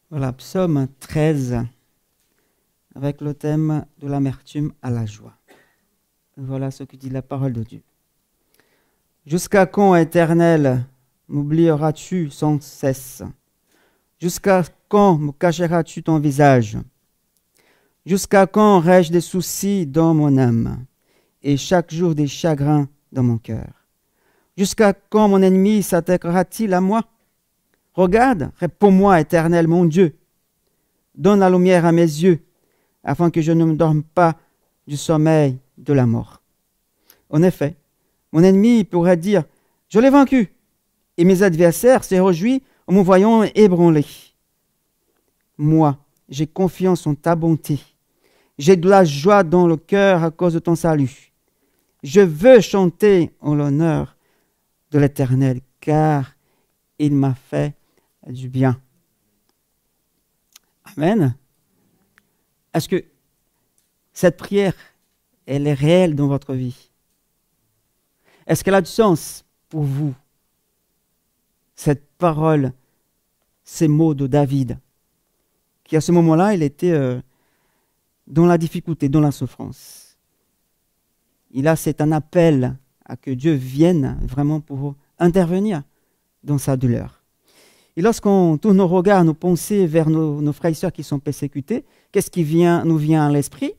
Voilà, psaume 13, avec le thème de l'amertume à la joie. Voilà ce que dit la parole de Dieu. Jusqu'à quand, Éternel, m'oublieras-tu sans cesse? Jusqu'à quand me cacheras-tu ton visage? Jusqu'à quand aurai-je des soucis dans mon âme et chaque jour des chagrins dans mon cœur? Jusqu'à quand mon ennemi s'attaquera-t-il à moi? Regarde, réponds-moi, Éternel, mon Dieu. Donne la lumière à mes yeux, afin que je ne me dorme pas du sommeil de la mort. En effet, mon ennemi pourrait dire, je l'ai vaincu, et mes adversaires se réjouissent en me voyant ébranlé. Moi, j'ai confiance en ta bonté. J'ai de la joie dans le cœur à cause de ton salut. Je veux chanter en l'honneur de l'Éternel, car il m'a fait du bien. Amen. Est-ce que cette prière, elle est réelle dans votre vie? Est-ce qu'elle a du sens pour vous? Cette parole, ces mots de David, qui à ce moment-là, il était dans la difficulté, dans la souffrance. C'est un appel à que Dieu vienne vraiment pour intervenir dans sa douleur. Et lorsqu'on tourne nos regards, nos pensées vers nos frères et sœurs qui sont persécutés, qu'est-ce qui nous vient à l'esprit?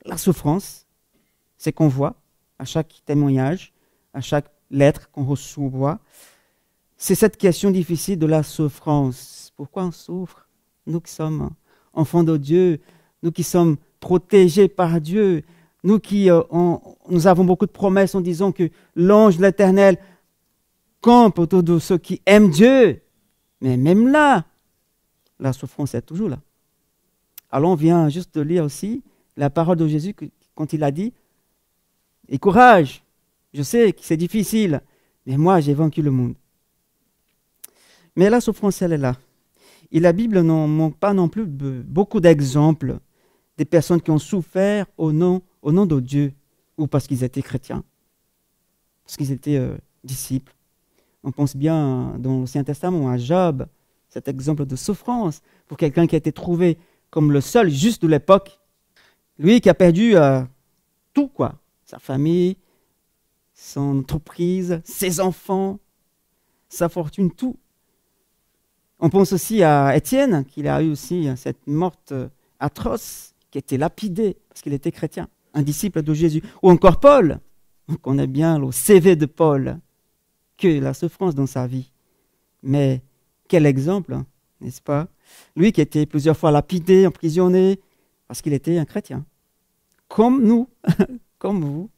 La souffrance. C'est qu'on voit à chaque témoignage, à chaque lettre qu'on reçoit. C'est cette question difficile de la souffrance. Pourquoi on souffre? Nous qui sommes enfants de Dieu, nous qui sommes protégés par Dieu, nous qui nous avons beaucoup de promesses en disant que l'ange de l'Éternel campe autour de ceux qui aiment Dieu. Mais même là, la souffrance est toujours là. Alors on vient juste de lire aussi la parole de Jésus quand il a dit « Et courage, je sais que c'est difficile, mais moi j'ai vaincu le monde. » Mais la souffrance, elle est là. Et la Bible n'en manque pas non plus beaucoup d'exemples des personnes qui ont souffert au nom de Dieu ou parce qu'ils étaient chrétiens, parce qu'ils étaient disciples. On pense bien dans l'Ancien Testament à Job, cet exemple de souffrance pour quelqu'un qui a été trouvé comme le seul juste de l'époque. Lui qui a perdu tout, quoi. Sa famille, son entreprise, ses enfants, sa fortune, tout. On pense aussi à Étienne, qui a eu aussi cette morte atroce, qui a été lapidé parce qu'il était chrétien, un disciple de Jésus. Ou encore Paul, on connaît bien le CV de Paul, que la souffrance dans sa vie. Mais quel exemple, n'est-ce pas? Lui qui était plusieurs fois lapidé, emprisonné, parce qu'il était un chrétien. Comme nous, comme vous.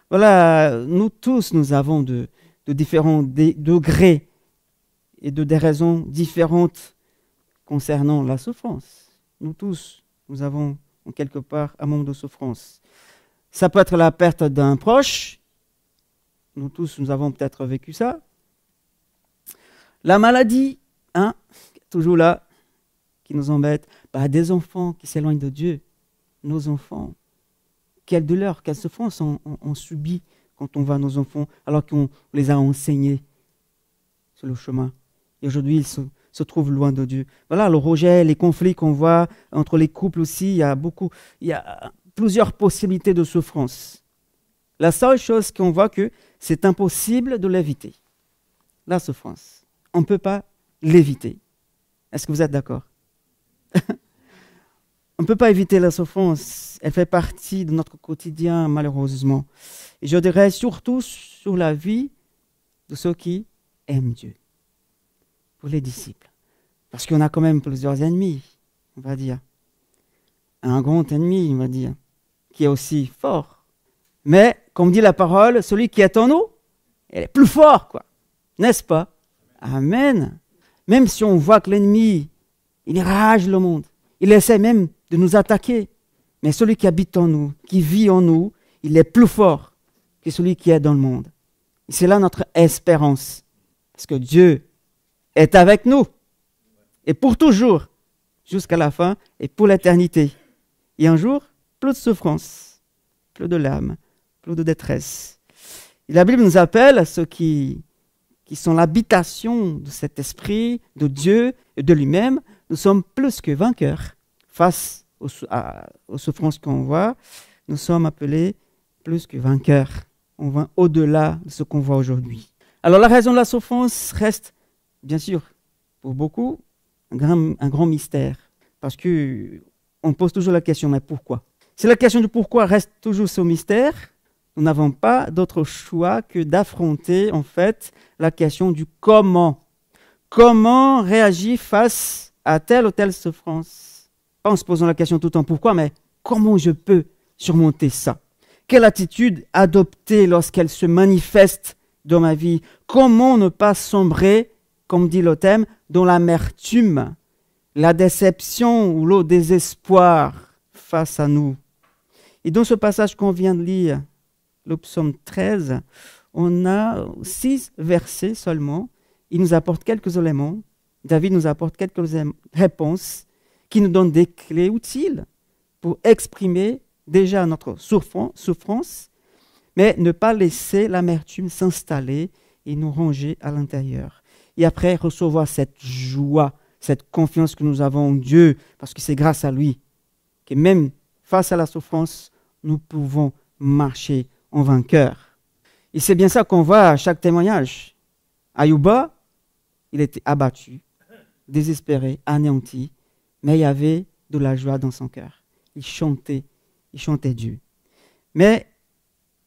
Voilà, nous tous, nous avons de différents degrés et des raisons différentes concernant la souffrance. Nous tous, nous avons en quelque part un moment de souffrance. Ça peut être la perte d'un proche. Nous tous, nous avons peut-être vécu ça. La maladie, toujours là, qui nous embête. Des enfants qui s'éloignent de Dieu. Nos enfants. Quelle douleur, quelle souffrance on subit quand on voit nos enfants, alors qu'on les a enseignés sur le chemin. Et aujourd'hui, ils se trouvent loin de Dieu. Voilà, le rejet, les conflits qu'on voit entre les couples aussi, il y a plusieurs possibilités de souffrance. La seule chose qu'on voit que c'est impossible de l'éviter. La souffrance. On ne peut pas l'éviter. Est-ce que vous êtes d'accord? On ne peut pas éviter la souffrance. Elle fait partie de notre quotidien, malheureusement. Et je dirais surtout sur la vie de ceux qui aiment Dieu. Pour les disciples. Parce qu'on a quand même plusieurs ennemis, on va dire. Un grand ennemi, on va dire, qui est aussi fort. Mais, comme dit la parole, celui qui est en nous, il est plus fort, quoi. N'est-ce pas? Amen. Même si on voit que l'ennemi, il rage le monde, il essaie même de nous attaquer. Mais celui qui habite en nous, qui vit en nous, il est plus fort que celui qui est dans le monde. Et c'est là notre espérance. Parce que Dieu est avec nous. Et pour toujours, jusqu'à la fin et pour l'éternité. Et un jour, plus de souffrance, plus de larmes, plus de détresse. Et la Bible nous appelle, ceux qui qui sont l'habitation de cet esprit, de Dieu et de lui-même, nous sommes plus que vainqueurs. Face aux souffrances qu'on voit, nous sommes appelés plus que vainqueurs. On va au-delà de ce qu'on voit aujourd'hui. Alors la raison de la souffrance reste, bien sûr, pour beaucoup, un grand mystère. Parce qu'on pose toujours la question, mais pourquoi? Si la question du pourquoi reste toujours ce mystère, nous n'avons pas d'autre choix que d'affronter en fait la question du comment. Comment réagir face à telle ou telle souffrance? Pas en se posant la question tout le temps pourquoi, mais comment je peux surmonter ça? Quelle attitude adopter lorsqu'elle se manifeste dans ma vie? Comment ne pas sombrer, comme dit le thème, dans l'amertume, la déception ou le désespoir face à nous? Et dans ce passage qu'on vient de lire, le psaume 13, on a 6 versets seulement. Il nous apporte quelques éléments. David nous apporte quelques réponses qui nous donnent des clés utiles pour exprimer déjà notre souffrance, mais ne pas laisser l'amertume s'installer et nous ranger à l'intérieur. Et après, recevoir cette joie, cette confiance que nous avons en Dieu, parce que c'est grâce à lui que même face à la souffrance, nous pouvons marcher en vainqueur. Et c'est bien ça qu'on voit à chaque témoignage. Ayouba, il était abattu, désespéré, anéanti, mais il y avait de la joie dans son cœur. Il chantait Dieu. Mais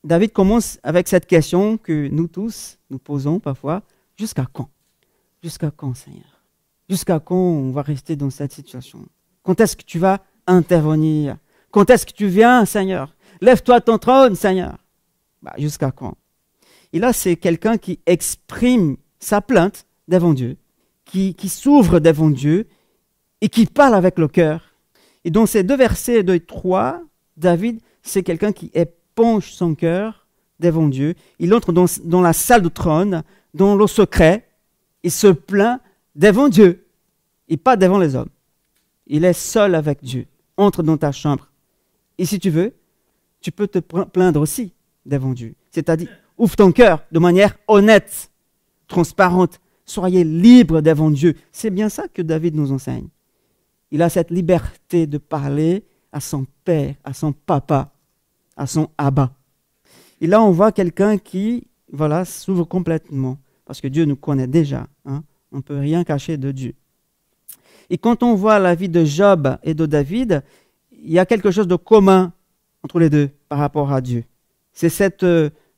David commence avec cette question que nous tous nous posons parfois. Jusqu'à quand? Jusqu'à quand, Seigneur? Jusqu'à quand on va rester dans cette situation? Quand est-ce que tu vas intervenir? Quand est-ce que tu viens, Seigneur? Lève-toi de ton trône, Seigneur. Jusqu'à quand? Et là, c'est quelqu'un qui exprime sa plainte devant Dieu, qui s'ouvre devant Dieu et qui parle avec le cœur. Et dans ces 2 versets 2 et 3, David, c'est quelqu'un qui éponge son cœur devant Dieu. Il entre dans la salle du trône, dans le secret, il se plaint devant Dieu et pas devant les hommes. Il est seul avec Dieu. Entre dans ta chambre. Et si tu veux, tu peux te plaindre aussi devant Dieu. C'est-à-dire, ouvre ton cœur de manière honnête, transparente. Soyez libre devant Dieu. C'est bien ça que David nous enseigne. Il a cette liberté de parler à son père, à son papa, à son Abba. Et là, on voit quelqu'un qui, s'ouvre complètement. Parce que Dieu nous connaît déjà. On ne peut rien cacher de Dieu. Et quand on voit la vie de Job et de David, il y a quelque chose de commun entre les deux par rapport à Dieu. C'est cette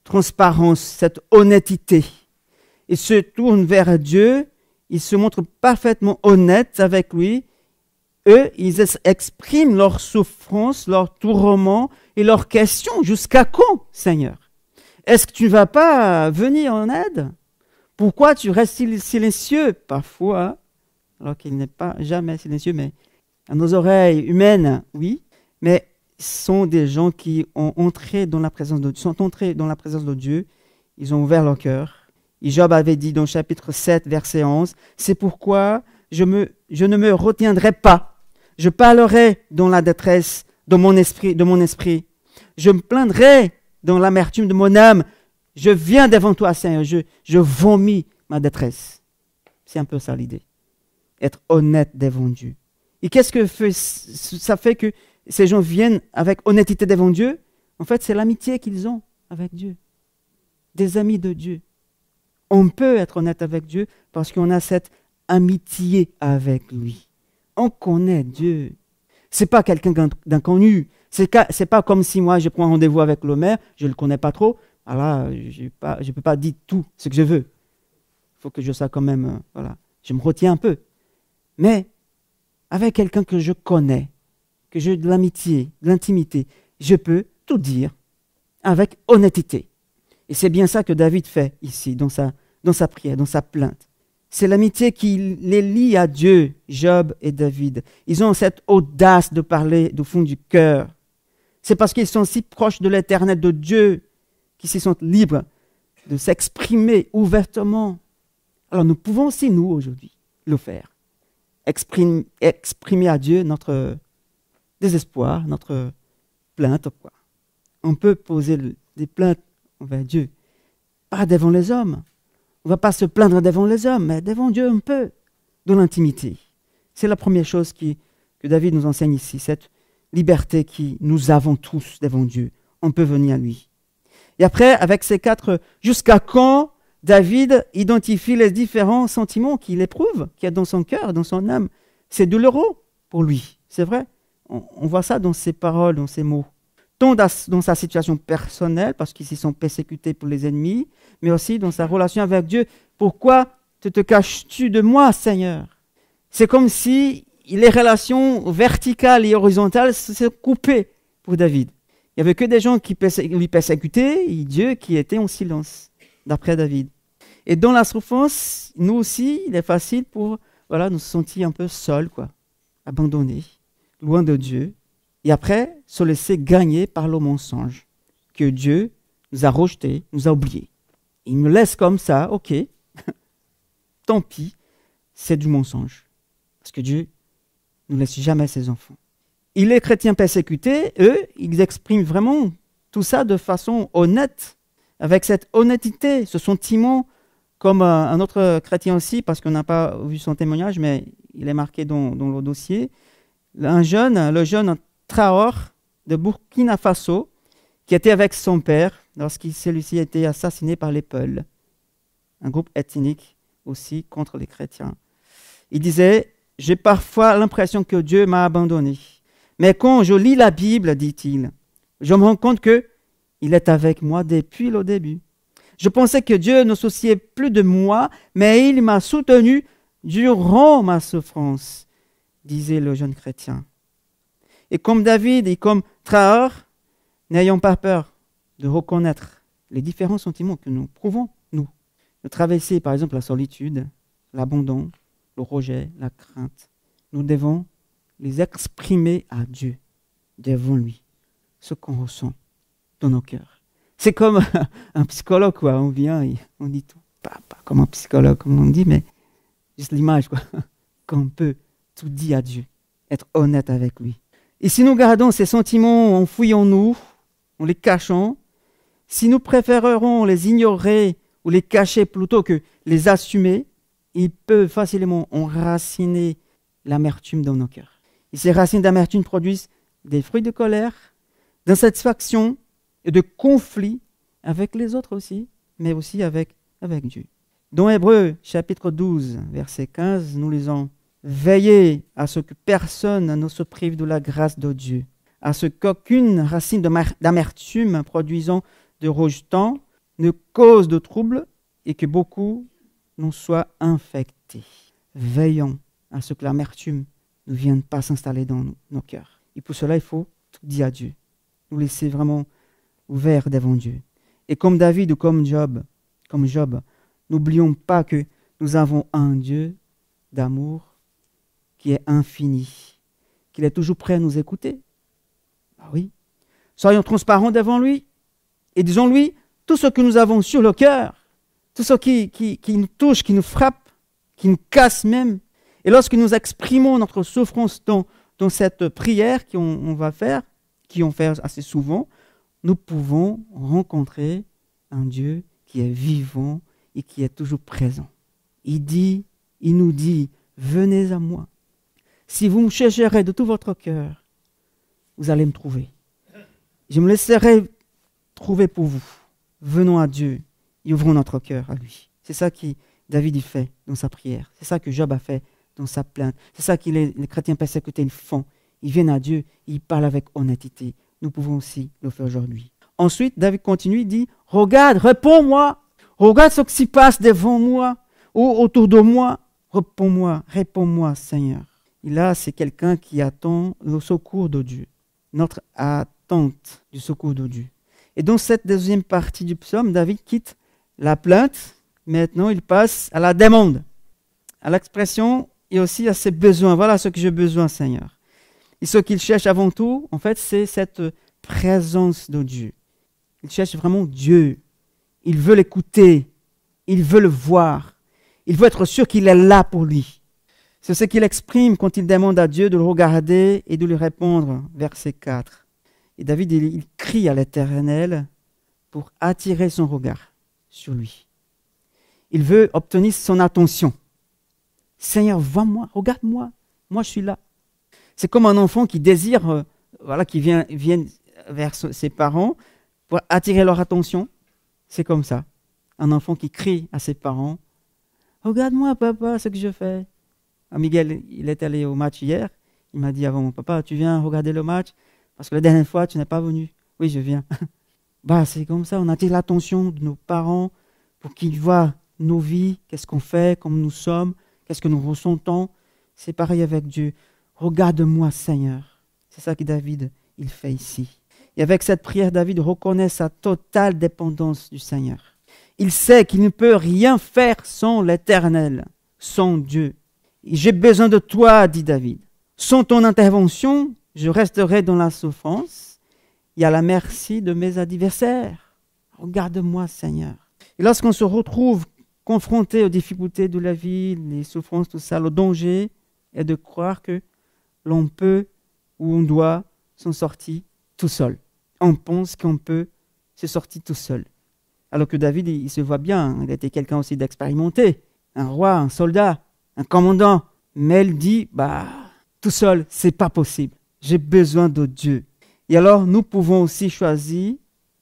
transparence, cette honnêteté. Ils se tournent vers Dieu, ils se montrent parfaitement honnêtes avec lui. Eux, ils expriment leur souffrance, leur tourment et leurs questions. Jusqu'à quand, Seigneur? Est-ce que tu ne vas pas venir en aide? Pourquoi tu restes silencieux parfois, alors qu'il n'est pas jamais silencieux, mais à nos oreilles humaines, oui, mais sont des gens qui sont entrés dans la présence de Dieu, ils ont ouvert leur cœur. Et Job avait dit dans chapitre 7, verset 11, « C'est pourquoi je ne me retiendrai pas. Je parlerai dans la détresse de mon esprit. Je me plaindrai dans l'amertume de mon âme. Je viens devant toi, Seigneur. Je vomis ma détresse. » C'est un peu ça l'idée. Être honnête devant Dieu. Et qu'est-ce que ça fait que ces gens viennent avec honnêteté devant Dieu? En fait, c'est l'amitié qu'ils ont avec Dieu. Des amis de Dieu. On peut être honnête avec Dieu parce qu'on a cette amitié avec lui. On connaît Dieu. C'est pas quelqu'un d'inconnu. C'est pas comme si moi je prends un rendez-vous avec le maire, je le connais pas trop. Alors là, je peux pas dire tout ce que je veux. Il faut que je sache quand même, je me retiens un peu. Mais avec quelqu'un que je connais, que j'ai de l'amitié, de l'intimité, je peux tout dire avec honnêteté. Et c'est bien ça que David fait ici, dans sa prière, dans sa plainte. C'est l'amitié qui les lie à Dieu, Job et David. Ils ont cette audace de parler du fond du cœur. C'est parce qu'ils sont si proches de l'Éternel, de Dieu, qu'ils se sentent libres de s'exprimer ouvertement. Alors nous pouvons aussi, nous, aujourd'hui, le faire. Exprimer à Dieu notre désespoir, notre plainte. On peut poser des plaintes envers Dieu, pas devant les hommes. ne va pas se plaindre devant les hommes, mais devant Dieu on peut, dans l'intimité. C'est la première chose que David nous enseigne ici, cette liberté que nous avons tous devant Dieu. On peut venir à lui. Et après, avec ces 4, jusqu'à quand David identifie les différents sentiments qu'il éprouve, qu'il y a dans son cœur, dans son âme. C'est douloureux pour lui, c'est vrai. On voit ça dans ses paroles, dans ses mots. Tant dans sa situation personnelle, parce qu'ils s'y sont persécutés pour les ennemis, mais aussi dans sa relation avec Dieu. Pourquoi te caches-tu de moi, Seigneur? C'est comme si les relations verticales et horizontales se coupaient pour David. Il n'y avait que des gens qui lui persécutaient et Dieu qui était en silence, d'après David. Et dans la souffrance, nous aussi, il est facile pour nous sentir un peu seuls, abandonnés, loin de Dieu. Et après, se laisser gagner par le mensonge que Dieu nous a rejeté, nous a oubliés. Il me laisse comme ça, ok, tant pis, c'est du mensonge. Parce que Dieu ne laisse jamais ses enfants. Et les chrétiens persécutés, eux, ils expriment vraiment tout ça de façon honnête, avec cette honnêteté, ce sentiment, comme un autre chrétien aussi, parce qu'on n'a pas vu son témoignage, mais il est marqué dans le dossier, le jeune Traor de Burkina Faso, qui était avec son père lorsque celui-ci a été assassiné par les Peuls, un groupe ethnique aussi contre les chrétiens. Il disait « J'ai parfois l'impression que Dieu m'a abandonné. Mais quand je lis la Bible, dit-il, je me rends compte qu'il est avec moi depuis le début. Je pensais que Dieu ne souciait plus de moi, mais il m'a soutenu durant ma souffrance, disait le jeune chrétien. Et comme David et comme Traor, n'ayons pas peur de reconnaître les différents sentiments que nous prouvons, nous. De traverser, par exemple, la solitude, l'abandon, le rejet, la crainte. Nous devons les exprimer à Dieu, devant lui, ce qu'on ressent dans nos cœurs. C'est comme un psychologue, on vient et on dit tout, pas comme un psychologue, comme on dit, mais juste l'image, qu'on peut tout dire à Dieu, être honnête avec lui. Et si nous gardons ces sentiments enfouis en nous, en les cachant, si nous préférerons les ignorer ou les cacher plutôt que les assumer, ils peuvent facilement enraciner l'amertume dans nos cœurs. Et ces racines d'amertume produisent des fruits de colère, d'insatisfaction et de conflit avec les autres aussi, mais aussi avec Dieu. Dans Hébreux, chapitre 12, verset 15, nous lisons « Veillez à ce que personne ne se prive de la grâce de Dieu, à ce qu'aucune racine d'amertume produisant de rejetant ne cause de trouble et que beaucoup n'en soient infectés. » Veillons à ce que l'amertume ne vienne pas s'installer dans nos cœurs. Et pour cela, il faut tout dire à Dieu, nous laisser vraiment ouverts devant Dieu. Et comme David ou comme Job, n'oublions pas que nous avons un Dieu d'amour qui est infini, qu'il est toujours prêt à nous écouter. Ah oui. Soyons transparents devant lui et disons-lui tout ce que nous avons sur le cœur, tout ce qui nous touche, qui nous frappe, qui nous casse même. Et lorsque nous exprimons notre souffrance dans cette prière qu'on va faire, qu'on fait assez souvent, nous pouvons rencontrer un Dieu qui est vivant et qui est toujours présent. Il nous dit, venez à moi. Si vous me chercherez de tout votre cœur, vous allez me trouver. Je me laisserai trouver pour vous. Venons à Dieu et ouvrons notre cœur à lui. C'est ça que David y fait dans sa prière. C'est ça que Job a fait dans sa plainte. C'est ça que les chrétiens persécutés ils font. Ils viennent à Dieu et ils parlent avec honnêteté. Nous pouvons aussi le faire aujourd'hui. Ensuite, David continue, il dit, regarde, réponds-moi. Regarde ce qui s'y passe devant moi ou autour de moi. Réponds-moi, Seigneur. Et là, c'est quelqu'un qui attend le secours de Dieu. Notre attente du secours de Dieu. Et dans cette deuxième partie du psaume, David quitte la plainte. Maintenant, il passe à la demande, à l'expression et aussi à ses besoins. Voilà ce que j'ai besoin, Seigneur. Et ce qu'il cherche avant tout, en fait, c'est cette présence de Dieu. Il cherche vraiment Dieu. Il veut l'écouter. Il veut le voir. Il veut être sûr qu'il est là pour lui. C'est ce qu'il exprime quand il demande à Dieu de le regarder et de lui répondre. Verset 4. Et David, il crie à l'Éternel pour attirer son regard sur lui. Il veut obtenir son attention. Seigneur, vois-moi, regarde-moi. Moi, je suis là. C'est comme un enfant qui désire, qui vient vers ses parents pour attirer leur attention. C'est comme ça. Un enfant qui crie à ses parents. Regarde-moi, papa, ce que je fais. Miguel, il est allé au match hier. Il m'a dit avant, papa, tu viens regarder le match? Parce que la dernière fois, tu n'es pas venu. Oui, je viens. C'est comme ça, on attire l'attention de nos parents pour qu'ils voient nos vies, qu'est-ce qu'on fait, comment nous sommes, qu'est-ce que nous ressentons. C'est pareil avec Dieu. Regarde-moi, Seigneur. C'est ça que David, il fait ici. Et avec cette prière, David reconnaît sa totale dépendance du Seigneur. Il sait qu'il ne peut rien faire sans l'Éternel, sans Dieu. J'ai besoin de toi, dit David. Sans ton intervention, je resterai dans la souffrance et à la merci de mes adversaires. Regarde-moi, Seigneur. Et lorsqu'on se retrouve confronté aux difficultés de la vie, les souffrances, tout ça, le danger est de croire que l'on peut ou on doit s'en sortir tout seul. On pense qu'on peut se sortir tout seul. Alors que David, il se voit bien, il était quelqu'un aussi d'expérimenté, un roi, un soldat, un commandant. Mais il dit, tout seul, c'est pas possible. J'ai besoin de Dieu. Et alors, nous pouvons aussi choisir,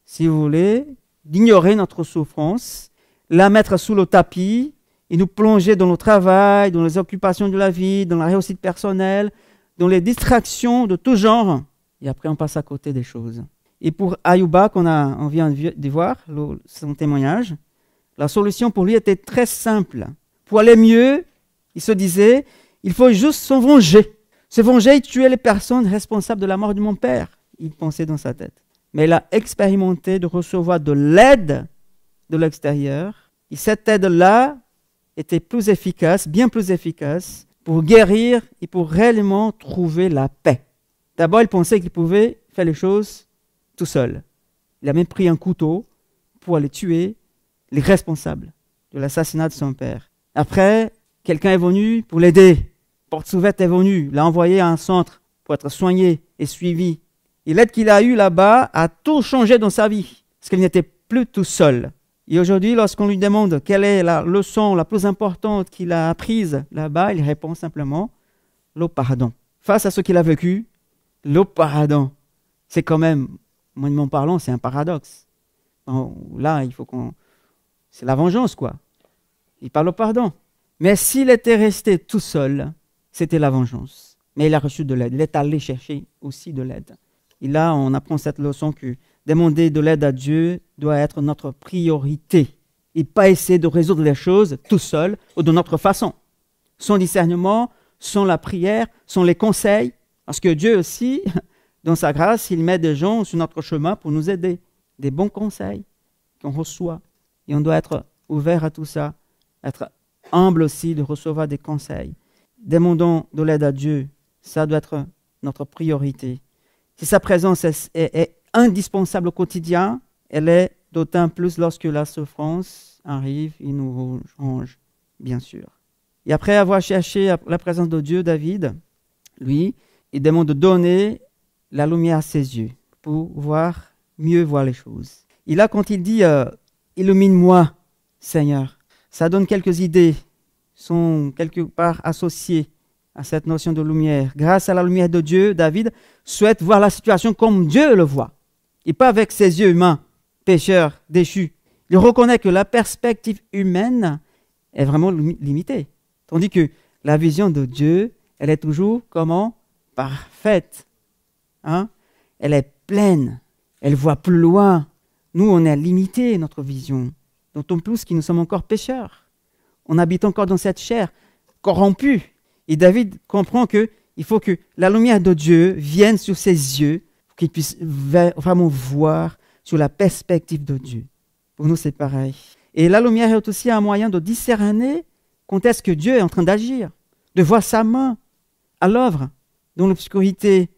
si vous voulez, d'ignorer notre souffrance, la mettre sous le tapis et nous plonger dans le travail, dans les occupations de la vie, dans la réussite personnelle, dans les distractions de tout genre. Et après, on passe à côté des choses. Et pour Ayouba, on vient de voir, son témoignage, la solution pour lui était très simple. Pour aller mieux, il se disait, il faut juste se venger. Se venger et tuer les personnes responsables de la mort de mon père. Il pensait dans sa tête. Mais il a expérimenté de recevoir de l'aide de l'extérieur. Et cette aide-là était plus efficace, bien plus efficace, pour guérir et pour réellement trouver la paix. D'abord, il pensait qu'il pouvait faire les choses tout seul. Il a même pris un couteau pour aller tuer les responsables de l'assassinat de son père. Après, quelqu'un est venu pour l'aider. Porte Souvette est venu, l'a envoyé à un centre pour être soigné et suivi. Et l'aide qu'il a eue là-bas a tout changé dans sa vie, parce qu'il n'était plus tout seul. Et aujourd'hui, lorsqu'on lui demande quelle est la leçon la plus importante qu'il a apprise là-bas, il répond simplement le pardon. Face à ce qu'il a vécu, le pardon, c'est quand même, moyennement parlant, c'est un paradoxe. Là, il faut c'est la vengeance, quoi. Il parle au pardon. Mais s'il était resté tout seul, c'était la vengeance. Mais il a reçu de l'aide. Il est allé chercher aussi de l'aide. Et là, on apprend cette leçon que demander de l'aide à Dieu doit être notre priorité. Et pas essayer de résoudre les choses tout seul ou de notre façon. Sans discernement, sans la prière, sans les conseils. Parce que Dieu aussi, dans sa grâce, il met des gens sur notre chemin pour nous aider. Des bons conseils qu'on reçoit. Et on doit être ouvert à tout ça. Être humble aussi de recevoir des conseils. Demandons de l'aide à Dieu. Ça doit être notre priorité. Si sa présence est indispensable au quotidien, elle est d'autant plus lorsque la souffrance arrive et nous ronge, bien sûr. Et après avoir cherché la présence de Dieu, David, lui, il demande de donner la lumière à ses yeux pour mieux voir les choses. Et là, quand il dit « Illumine-moi, Seigneur », ça donne quelques idées, sont quelque part associées à cette notion de lumière. Grâce à la lumière de Dieu, David souhaite voir la situation comme Dieu le voit, et pas avec ses yeux humains, pécheurs, déchus. Il reconnaît que la perspective humaine est vraiment limitée, tandis que la vision de Dieu, elle est toujours comment? Parfaite. Elle est pleine, elle voit plus loin. Nous, on est limité, notre vision, d'autant plus que nous sommes encore pécheurs. On habite encore dans cette chair corrompue. Et David comprend qu'il faut que la lumière de Dieu vienne sur ses yeux pour qu'il puisse vraiment voir sur la perspective de Dieu. Pour nous, c'est pareil. Et la lumière est aussi un moyen de discerner quand est-ce que Dieu est en train d'agir, de voir sa main à l'œuvre dans l'obscurité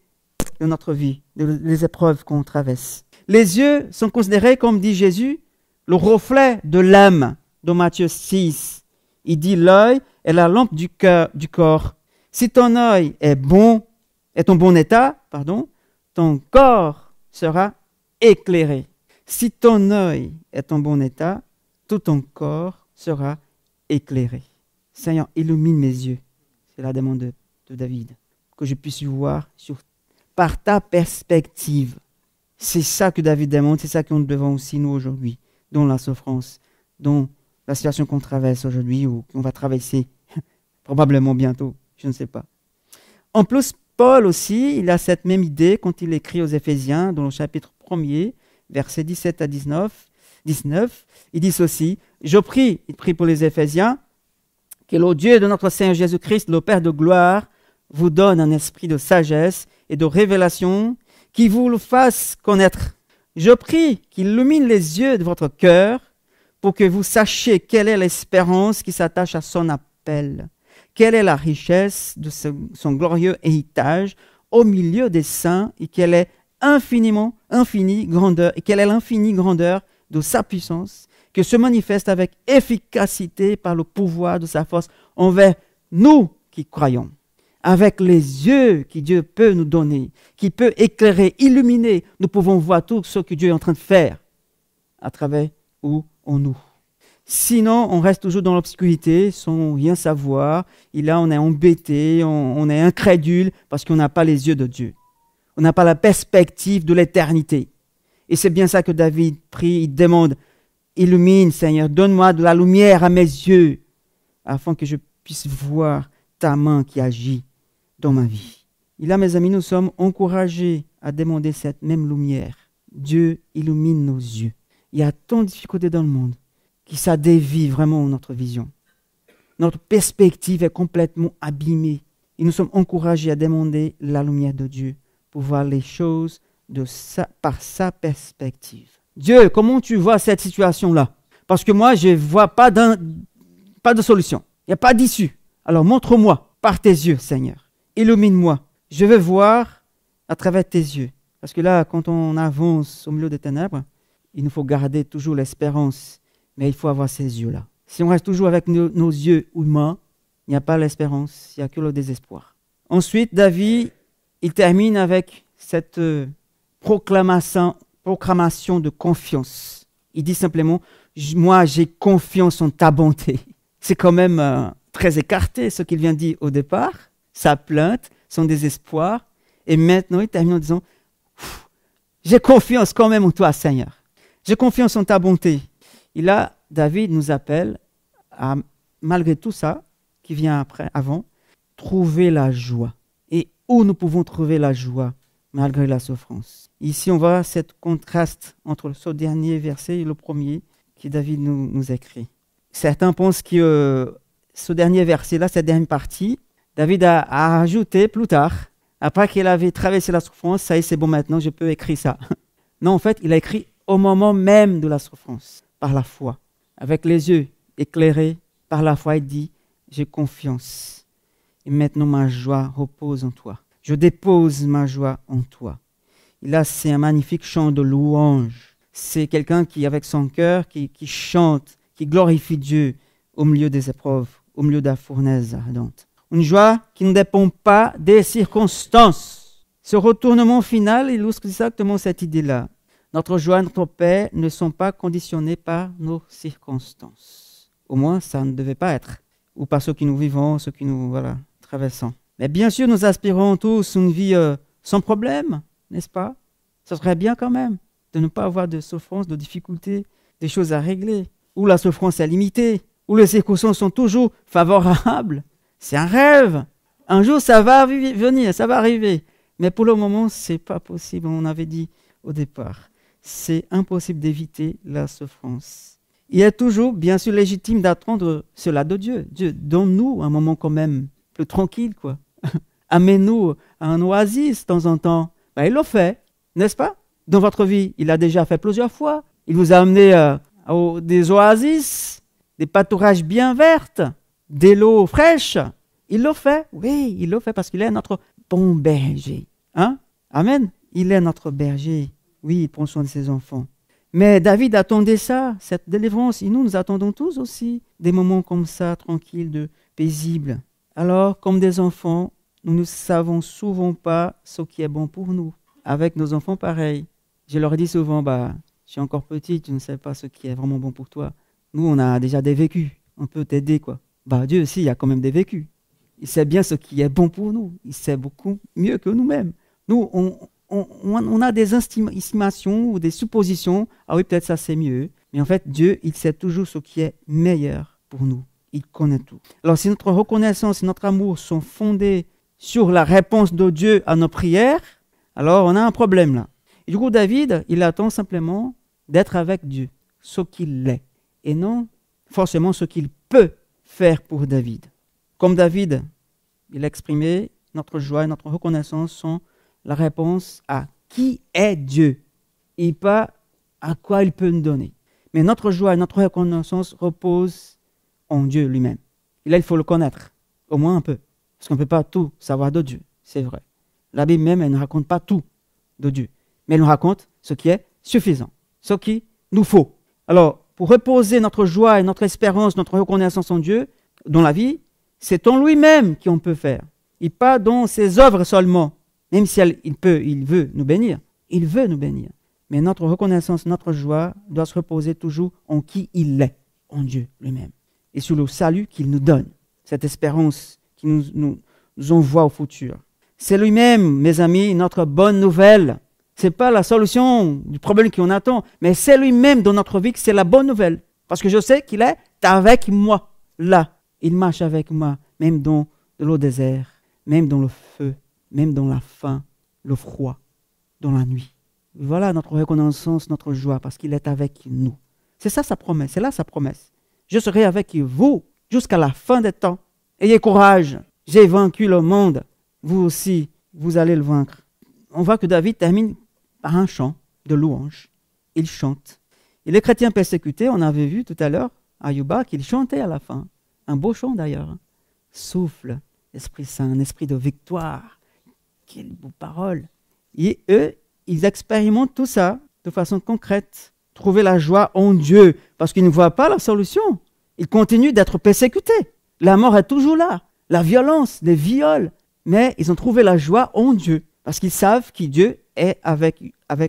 de notre vie, les épreuves qu'on traverse. Les yeux sont considérés, comme dit Jésus, le reflet de l'âme, dans Matthieu 6. Il dit l'œil est la lampe du corps. Si ton œil est en bon état, ton corps sera éclairé. Si ton œil est en bon état, tout ton corps sera éclairé. Seigneur, illumine mes yeux. C'est la demande de David. Que je puisse voir par ta perspective. C'est ça que David demande, c'est ça que nous devons aussi nous aujourd'hui, dans la souffrance, dans la situation qu'on traverse aujourd'hui ou qu'on va traverser probablement bientôt, je ne sais pas. En plus, Paul aussi, il a cette même idée quand il écrit aux Éphésiens, dans le chapitre 1er, versets 17 à 19, il dit ceci, il prie pour les Éphésiens, que le Dieu de notre Seigneur Jésus-Christ, le Père de gloire, vous donne un esprit de sagesse et de révélation qui vous le fasse connaître. Je prie qu'il illumine les yeux de votre cœur pour que vous sachiez quelle est l'espérance qui s'attache à son appel, quelle est la richesse de son glorieux héritage au milieu des saints et quelle est l'infinie grandeur de sa puissance que se manifeste avec efficacité par le pouvoir de sa force envers nous qui croyons. Avec les yeux que Dieu peut nous donner, qui peut éclairer, illuminer, nous pouvons voir tout ce que Dieu est en train de faire à travers ou en nous. Sinon, on reste toujours dans l'obscurité, sans rien savoir, et là on est embêté, on est incrédule, parce qu'on n'a pas les yeux de Dieu. On n'a pas la perspective de l'éternité. Et c'est bien ça que David prie, il demande, illumine Seigneur, donne-moi de la lumière à mes yeux, afin que je puisse voir ta main qui agit dans ma vie. Et là, mes amis, nous sommes encouragés à demander cette même lumière. Dieu illumine nos yeux. Il y a tant de difficultés dans le monde que ça dévie vraiment notre vision. Notre perspective est complètement abîmée. Et nous sommes encouragés à demander la lumière de Dieu pour voir les choses par sa perspective. Dieu, comment tu vois cette situation-là? Parce que moi, je ne vois pas de solution. Il n'y a pas d'issue. Alors montre-moi par tes yeux, Seigneur. Illumine-moi. Je veux voir à travers tes yeux. Parce que là, quand on avance au milieu des ténèbres, il nous faut garder toujours l'espérance. Mais il faut avoir ces yeux-là. Si on reste toujours avec nos yeux humains, il n'y a pas l'espérance, il n'y a que le désespoir. Ensuite, David, il termine avec cette proclamation de confiance. Il dit simplement, moi j'ai confiance en ta bonté. C'est quand même très écarté ce qu'il vient de dire au départ, sa plainte, son désespoir. Et maintenant, il termine en disant, j'ai confiance quand même en toi, Seigneur. J'ai confiance en ta bonté. Et là, David nous appelle à, malgré tout ça, qui vient avant, trouver la joie. Et où nous pouvons trouver la joie malgré la souffrance. Ici, on voit ce contraste entre ce dernier verset et le premier que David nous écrit. Certains pensent que ce dernier verset-là, cette dernière partie, David a ajouté plus tard, après qu'il avait traversé la souffrance, ça y est, c'est bon maintenant, je peux écrire ça. Non, en fait, il a écrit au moment même de la souffrance, par la foi, avec les yeux éclairés par la foi, il dit, j'ai confiance. Et maintenant, ma joie repose en toi. Je dépose ma joie en toi. Et là, c'est un magnifique chant de louange. C'est quelqu'un qui, avec son cœur, qui chante, qui glorifie Dieu au milieu des épreuves, au milieu de la fournaise ardente. Une joie qui ne dépend pas des circonstances. Ce retournement final illustre exactement cette idée-là. Notre joie et notre paix ne sont pas conditionnés par nos circonstances. Au moins, ça ne devait pas être. Ou par ce que nous vivons, ce que nous traversons. Mais bien sûr, nous aspirons tous une vie sans problème, n'est-ce pas? Ce serait bien quand même de ne pas avoir de souffrance, de difficultés, des choses à régler, où la souffrance est limitée, où les circonstances sont toujours favorables. C'est un rêve. Un jour, ça va venir, ça va arriver. Mais pour le moment, ce n'est pas possible, on avait dit au départ. C'est impossible d'éviter la souffrance. Il est toujours, bien sûr, légitime d'attendre cela de Dieu. Dieu, donne-nous un moment quand même plus tranquille, quoi. Amène-nous à un oasis de temps en temps. Ben, il l'a fait, n'est-ce pas? Dans votre vie, il l'a déjà fait plusieurs fois. Il vous a amené à des oasis, des pâturages bien vertes, des l'eau fraîche. Il l'a fait, oui, il l'a fait parce qu'il est notre bon berger. Hein? Amen. Il est notre berger. Oui, il prend soin de ses enfants. Mais David attendait ça, cette délivrance. Et nous attendons tous aussi des moments comme ça, tranquilles, paisibles. Alors, comme des enfants, nous ne savons souvent pas ce qui est bon pour nous. Avec nos enfants, pareil. Je leur dis souvent, je suis encore petite, je ne sais pas ce qui est vraiment bon pour toi. Nous, on a déjà des vécus. on peut t'aider, quoi. Bah, Dieu aussi, il a quand même des vécus. Il sait bien ce qui est bon pour nous. Il sait beaucoup mieux que nous-mêmes. Nous, on a des estimations ou des suppositions. Ah oui, peut-être ça c'est mieux. Mais en fait, Dieu, il sait toujours ce qui est meilleur pour nous. Il connaît tout. Alors, si notre reconnaissance et notre amour sont fondés sur la réponse de Dieu à nos prières, alors on a un problème là. Et du coup, David, il attend simplement d'être avec Dieu, ce qu'il est, et non forcément ce qu'il peut faire pour David. Comme David, il a exprimé, notre joie et notre reconnaissance sont la réponse à qui est Dieu et pas à quoi il peut nous donner. Mais notre joie et notre reconnaissance reposent en Dieu lui-même. Et là, il faut le connaître, au moins un peu. Parce qu'on ne peut pas tout savoir de Dieu, c'est vrai. La Bible même, elle ne raconte pas tout de Dieu. Mais elle nous raconte ce qui est suffisant, ce qu'il nous faut. Alors, pour reposer notre joie et notre espérance, notre reconnaissance en Dieu, dans la vie, c'est en lui-même qu'on peut faire. Et pas dans ses œuvres seulement. Même si il veut nous bénir. Il veut nous bénir. Mais notre reconnaissance, notre joie doit se reposer toujours en qui il est, en Dieu lui-même. Et sur le salut qu'il nous donne. Cette espérance qui nous envoie au futur. C'est lui-même, mes amis, notre bonne nouvelle. Ce n'est pas la solution du problème qu'on attend, mais c'est lui-même dans notre vie que c'est la bonne nouvelle. Parce que je sais qu'il est avec moi, là. Il marche avec moi, même dans l'eau désert, même dans le feu, même dans la faim, le froid, dans la nuit. Voilà notre reconnaissance, notre joie, parce qu'il est avec nous. C'est ça sa promesse, c'est là sa promesse. Je serai avec vous jusqu'à la fin des temps. Ayez courage, j'ai vaincu le monde. Vous aussi, vous allez le vaincre. On voit que David termine par un chant de louange. Il chante. Et les chrétiens persécutés, on avait vu tout à l'heure, Ayuba, qu'il chantait à la fin. Un beau chant d'ailleurs. Souffle, Esprit Saint, un esprit de victoire. Quelle beau parole. Et eux, ils expérimentent tout ça de façon concrète. Trouver la joie en Dieu, parce qu'ils ne voient pas la solution. Ils continuent d'être persécutés. La mort est toujours là. La violence, les viols. Mais ils ont trouvé la joie en Dieu, parce qu'ils savent que Dieu est avec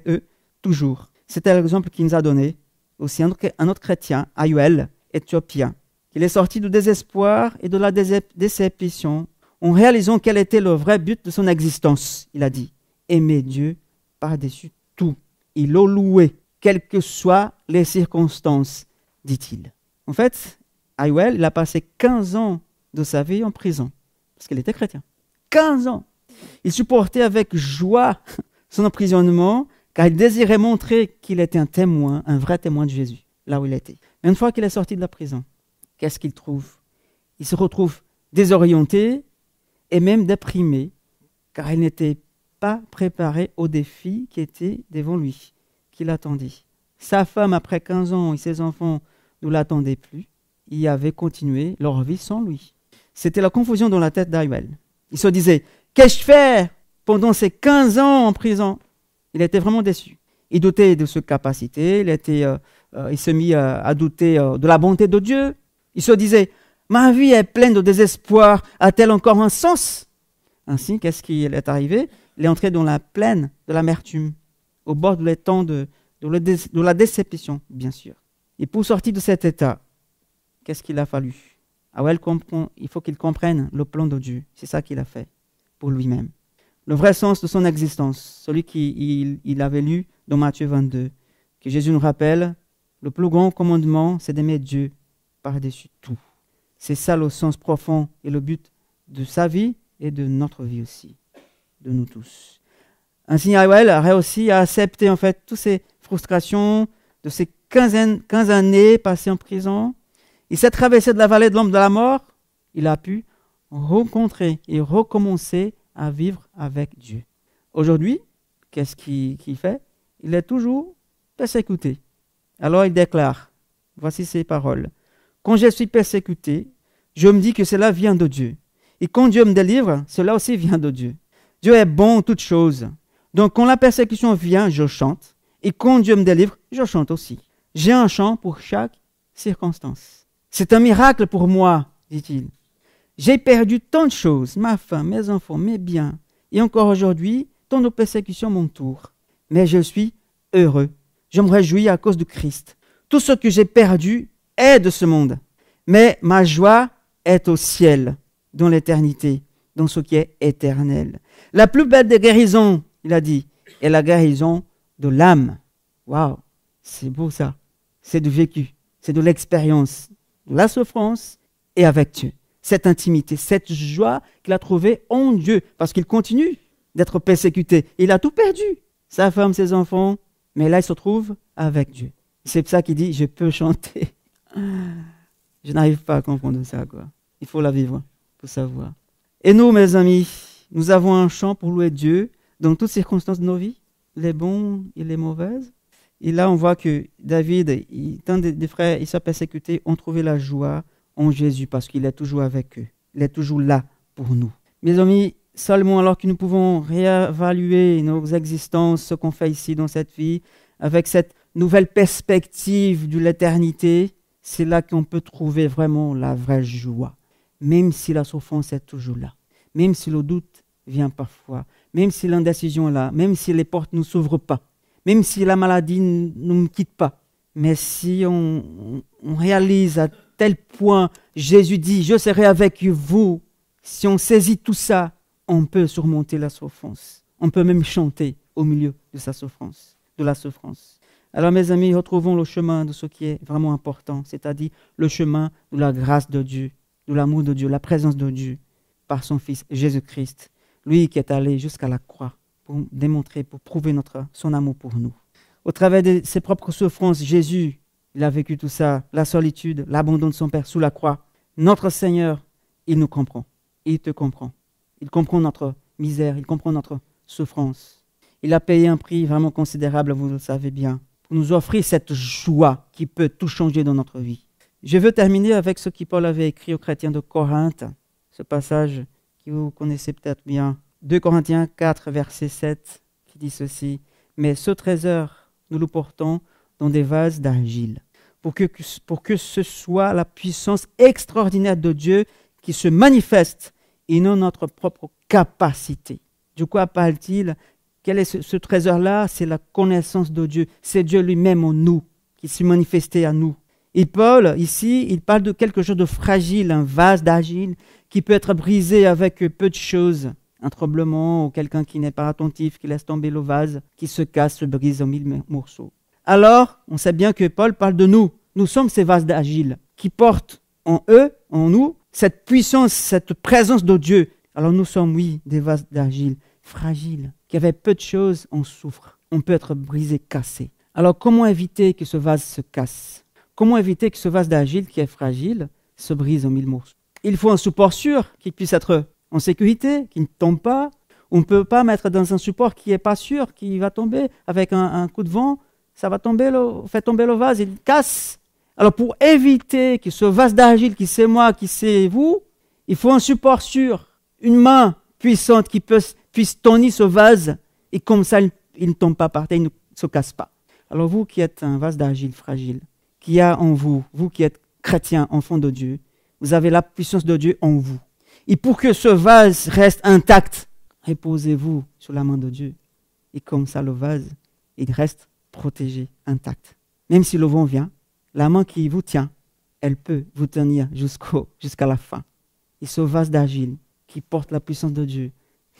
eux toujours. C'était l'exemple qu'il nous a donné. Aussi un autre chrétien, Ayuel, éthiopien. Il est sorti du désespoir et de la déception en réalisant quel était le vrai but de son existence. Il a dit, aimer Dieu par-dessus tout. Il l'a loué, quelles que soient les circonstances, dit-il. En fait, Ayuel, il a passé 15 ans de sa vie en prison, parce qu'il était chrétien. 15 ans. Il supportait avec joie son emprisonnement, car il désirait montrer qu'il était un témoin, un vrai témoin de Jésus, là où il était. Mais une fois qu'il est sorti de la prison, qu'est-ce qu'il trouve? Il se retrouve désorienté et même déprimé, car il n'était pas préparé au défi qui était devant lui, qui l'attendait. Sa femme, après 15 ans, et ses enfants ne l'attendaient plus. Ils avaient continué leur vie sans lui. C'était la confusion dans la tête d'Ayuel. Il se disait, qu'ai-je fait pendant ces 15 ans en prison? Il était vraiment déçu. Il doutait de ses capacités, il s'est mis à douter de la bonté de Dieu. Il se disait, ma vie est pleine de désespoir, a-t-elle encore un sens? Ainsi, qu'est-ce qui est arrivé? Il est entré dans la plaine de l'amertume, au bord de l'étang de la déception, bien sûr. Et pour sortir de cet état, qu'est-ce qu'il a fallu? Il faut qu'il comprenne le plan de Dieu. C'est ça qu'il a fait pour lui-même. Le vrai sens de son existence, celui qu'il avait lu dans Matthieu 22, que Jésus nous rappelle, le plus grand commandement, c'est d'aimer Dieu par-dessus tout. C'est ça le sens profond et le but de sa vie et de notre vie aussi, de nous tous. Ainsi, Ayuel a réussi à accepter en fait toutes ces frustrations de ces 15 années passées en prison. Il s'est traversé de la vallée de l'ombre de la mort. Il a pu rencontrer et recommencer à vivre avec Dieu. Aujourd'hui, qu'est-ce qu'il fait? Il est toujours persécuté. Alors il déclare, voici ses paroles. Quand je suis persécuté, je me dis que cela vient de Dieu. Et quand Dieu me délivre, cela aussi vient de Dieu. Dieu est bon en toutes choses. Donc quand la persécution vient, je chante. Et quand Dieu me délivre, je chante aussi. J'ai un chant pour chaque circonstance. C'est un miracle pour moi, dit-il. J'ai perdu tant de choses, ma femme, mes enfants, mes biens. Et encore aujourd'hui, tant de persécutions m'entourent. Mais je suis heureux. Je me réjouis à cause de Christ. Tout ce que j'ai perdu est de ce monde. Mais ma joie est au ciel, dans l'éternité, dans ce qui est éternel. La plus belle des guérisons, il a dit, est la guérison de l'âme. Waouh, c'est beau ça. C'est du vécu, c'est de l'expérience, de la souffrance et avec Dieu. Cette intimité, cette joie qu'il a trouvée en Dieu, parce qu'il continue d'être persécuté. Il a tout perdu, sa femme, ses enfants, mais là il se trouve avec Dieu. C'est pour ça qu'il dit, je peux chanter. Je n'arrive pas à comprendre ça, quoi. Il faut la vivre pour savoir. Et nous, mes amis, nous avons un chant pour louer Dieu dans toutes circonstances de nos vies, les bons et les mauvaises. Et là, on voit que David, tant des frères, ils sont persécutés, ont trouvé la joie en Jésus parce qu'il est toujours avec eux. Il est toujours là pour nous. Mes amis, seulement alors que nous pouvons réévaluer nos existences, ce qu'on fait ici dans cette vie, avec cette nouvelle perspective de l'éternité, c'est là qu'on peut trouver vraiment la vraie joie. Même si la souffrance est toujours là, même si le doute vient parfois, même si l'indécision est là, même si les portes ne s'ouvrent pas, même si la maladie ne nous quitte pas. Mais si on réalise à tel point, Jésus dit, je serai avec vous. Si on saisit tout ça, on peut surmonter la souffrance. On peut même chanter au milieu de sa souffrance, de la souffrance. Alors mes amis, retrouvons le chemin de ce qui est vraiment important, c'est-à-dire le chemin de la grâce de Dieu, de l'amour de Dieu, la présence de Dieu par son Fils Jésus-Christ, lui qui est allé jusqu'à la croix pour démontrer, pour prouver son amour pour nous. Au travers de ses propres souffrances, Jésus, il a vécu tout ça, la solitude, l'abandon de son Père sous la croix. Notre Seigneur, il nous comprend, il te comprend. Il comprend notre misère, il comprend notre souffrance. Il a payé un prix vraiment considérable, vous le savez bien, pour nous offrir cette joie qui peut tout changer dans notre vie. Je veux terminer avec ce que Paul avait écrit aux chrétiens de Corinthe, ce passage que vous connaissez peut-être bien. 2 Corinthiens 4, verset 7, qui dit ceci. « Mais ce trésor, nous le portons dans des vases d'argile, pour que ce soit la puissance extraordinaire de Dieu qui se manifeste et non notre propre capacité. » De quoi parle-t-il? Quel est ce trésor-là? C'est la connaissance de Dieu. C'est Dieu lui-même en nous, qui s'est manifesté à nous. Et Paul, ici, il parle de quelque chose de fragile, un vase d'argile qui peut être brisé avec peu de choses. Un tremblement ou quelqu'un qui n'est pas attentif, qui laisse tomber le vase, qui se casse, se brise en 1000 morceaux. Alors, on sait bien que Paul parle de nous. Nous sommes ces vases d'argile qui portent en eux, en nous, cette puissance, cette présence de Dieu. Alors nous sommes, oui, des vases d'argile fragiles, qui avec peu de choses, on souffre. On peut être brisé, cassé. Alors comment éviter que ce vase se casse? Comment éviter que ce vase d'argile qui est fragile se brise en 1000 morceaux? Il faut un support sûr qui puisse être en sécurité, qui ne tombe pas. On ne peut pas mettre dans un support qui n'est pas sûr, qui va tomber avec un coup de vent. Ça va tomber, fait tomber le vase, il casse. Alors pour éviter que ce vase d'argile, qui c'est moi, qui c'est vous, il faut un support sûr, une main puissante qui puisse tenir ce vase, et comme ça, il ne tombe pas par terre, il ne se casse pas. Alors vous qui êtes un vase d'argile fragile, qui a en vous, vous qui êtes chrétien, enfant de Dieu, vous avez la puissance de Dieu en vous. Et pour que ce vase reste intact, reposez-vous sur la main de Dieu. Et comme ça, le vase, il reste protégé, intact. Même si le vent vient, la main qui vous tient, elle peut vous tenir jusqu'à la fin. Et ce vase d'argile qui porte la puissance de Dieu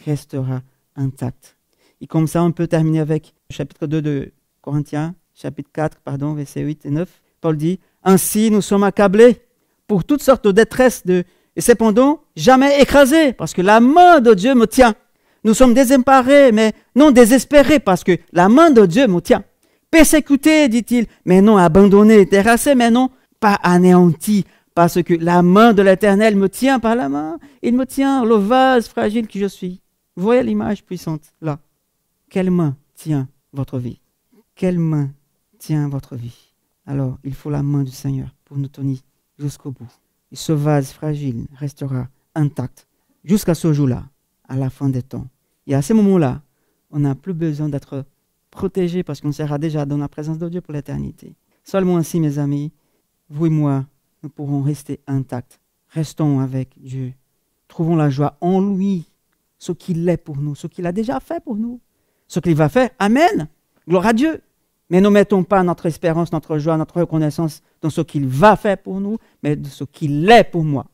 restera intact. Et comme ça, on peut terminer avec le chapitre 2 de Corinthiens, chapitre 4, versets 8 et 9. Paul dit, « Ainsi, nous sommes accablés pour toutes sortes de détresse, et cependant, jamais écrasés, parce que la main de Dieu me tient. Nous sommes désemparés, mais non désespérés, parce que la main de Dieu me tient. Persécutés, dit-il, mais non abandonnés, terrassés, mais non pas anéantis, parce que la main de l'Éternel me tient par la main. Il me tient le vase fragile que je suis. » Vous voyez l'image puissante là. Quelle main tient votre vie? Quelle main tient votre vie? Alors, il faut la main du Seigneur pour nous tenir jusqu'au bout. Et ce vase fragile restera intact jusqu'à ce jour-là, à la fin des temps. Et à ce moment-là, on n'a plus besoin d'être protégé parce qu'on sera déjà dans la présence de Dieu pour l'éternité. Seulement ainsi, mes amis, vous et moi, nous pourrons rester intacts. Restons avec Dieu. Trouvons la joie en lui, ce qu'il est pour nous, ce qu'il a déjà fait pour nous, ce qu'il va faire. Amen. Gloire à Dieu. Mais ne mettons pas notre espérance, notre joie, notre reconnaissance dans ce qu'il va faire pour nous, mais dans ce qu'il est pour moi,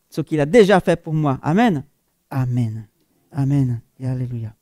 ce qu'il a déjà fait pour moi. Amen. Amen. Amen. Et alléluia.